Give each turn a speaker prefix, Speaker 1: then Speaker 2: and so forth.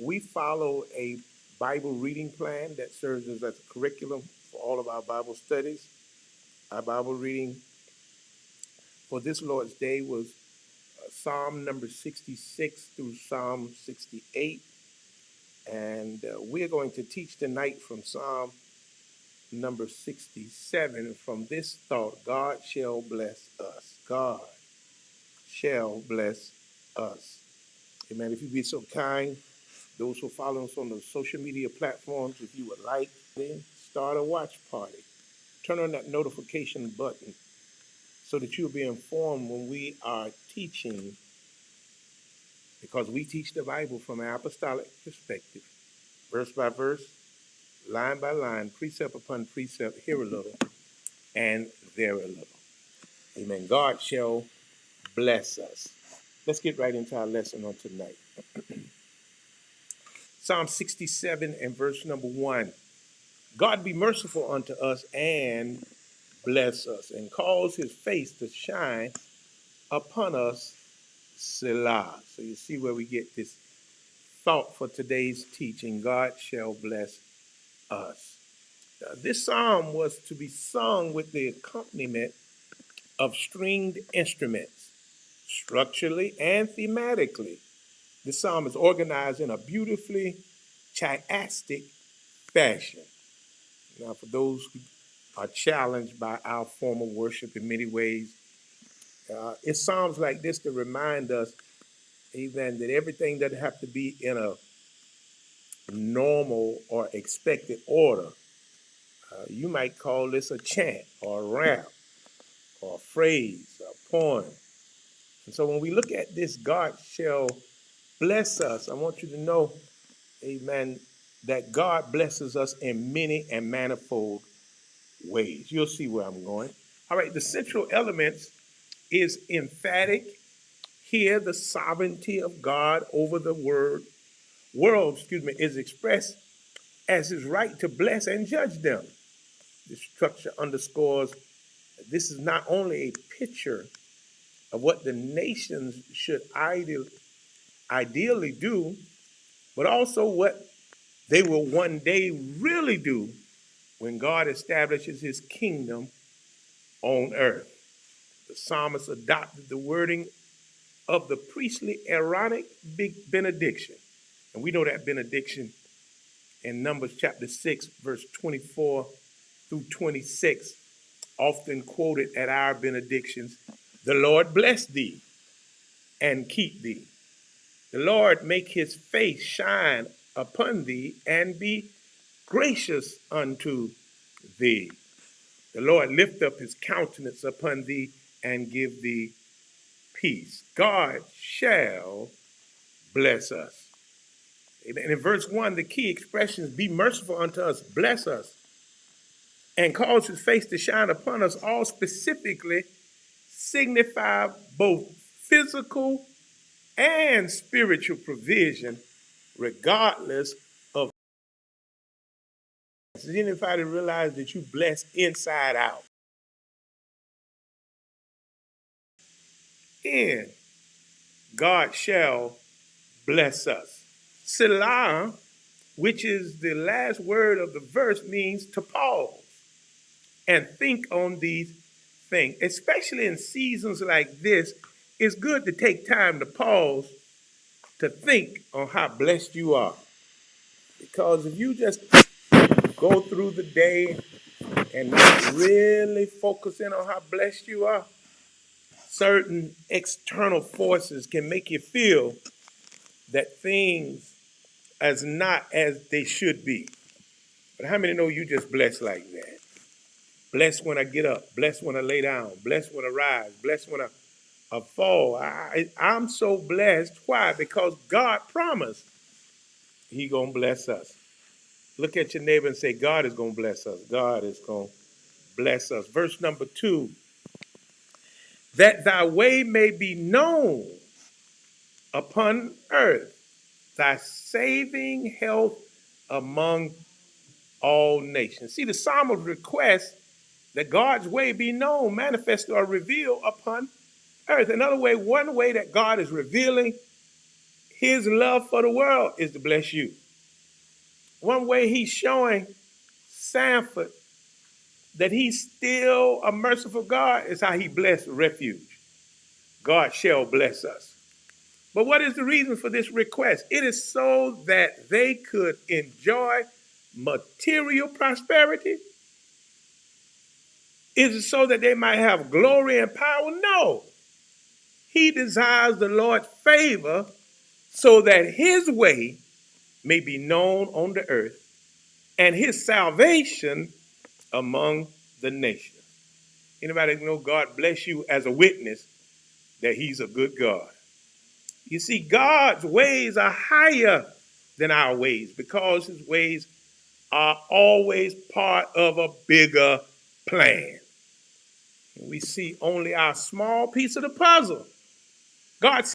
Speaker 1: We follow a Bible reading plan that serves as a curriculum for all of our Bible studies. Our Bible reading for this Lord's Day was Psalm number 66 through Psalm 68. And we're going to teach tonight from Psalm number 67 from this thought: God shall bless us. God shall bless us. Amen. If you be so kind, those who follow us on the social media platforms, if you would like, then start a watch party. Turn on that notification button so that you'll be informed when we are teaching, because we teach the Bible from an apostolic perspective, verse by verse, line by line, precept upon precept, here a little and there a little. Amen. God shall bless us. Let's get right into our lesson on tonight. Psalm 67 and verse number 1. God be merciful unto us and bless us, and cause his face to shine upon us, Selah. So you see where we get this thought for today's teaching: God shall bless us. This psalm was to be sung with the accompaniment of stringed instruments, structurally and thematically. This psalm is organized in a beautifully chiastic fashion. Now, for those who are challenged by our form of worship in many ways, it's psalms like this that remind us, amen, that everything doesn't have to be in a normal or expected order. You might call this a chant or a rap or a phrase, a poem. And so when we look at this, God shall bless us, I want you to know, amen, that God blesses us in many and manifold ways. You'll see where I'm going. All right, the central elements is emphatic. Here, the sovereignty of God over the world is expressed as his right to bless and judge them. The structure underscores that this is not only a picture of what the nations should ideally do, but also what they will one day really do when God establishes his kingdom on earth. The psalmist adopted the wording of the priestly Aaronic benediction. And we know that benediction in Numbers chapter 6, verse 24 through 26, often quoted at our benedictions. The Lord bless thee and keep thee. The Lord make his face shine upon thee and be gracious unto thee. The Lord lift up his countenance upon thee and give thee peace. God shall bless us. And in verse 1, the key expressions: be merciful unto us, bless us, and cause his face to shine upon us, all specifically signify both physical and spiritual provision, regardless of. Does anybody realize that you blessed inside out? And God shall bless us. Selah, which is the last word of the verse, means to pause and think on these things. Especially in seasons like this, it's good to take time to pause to think on how blessed you are. Because if you just go through the day and not really focus in on how blessed you are, certain external forces can make you feel that things as not as they should be. But how many know you just blessed like that? Blessed when I get up, blessed when I lay down, blessed when I rise, blessed when I fall. I'm so blessed. Why? Because God promised he gonna bless us. Look at your neighbor and say, God is gonna bless us. God is gonna bless us. Verse number 2, that thy way may be known upon earth, thy saving health among all nations. See, the psalmist requests that God's way be known, manifested, or revealed upon earth. In other words, one way that God is revealing his love for the world is to bless you. One way he's showing Sanford that he's still a merciful God is how he blessed refuge. God shall bless us. But what is the reason for this request? It is so that they could enjoy material prosperity. Is it so that they might have glory and power? No. He desires the Lord's favor so that his way may be known on the earth and his salvation among the nations. Anybody know God bless you as a witness that he's a good God? You see, God's ways are higher than our ways because his ways are always part of a bigger plan. We see only our small piece of the puzzle. God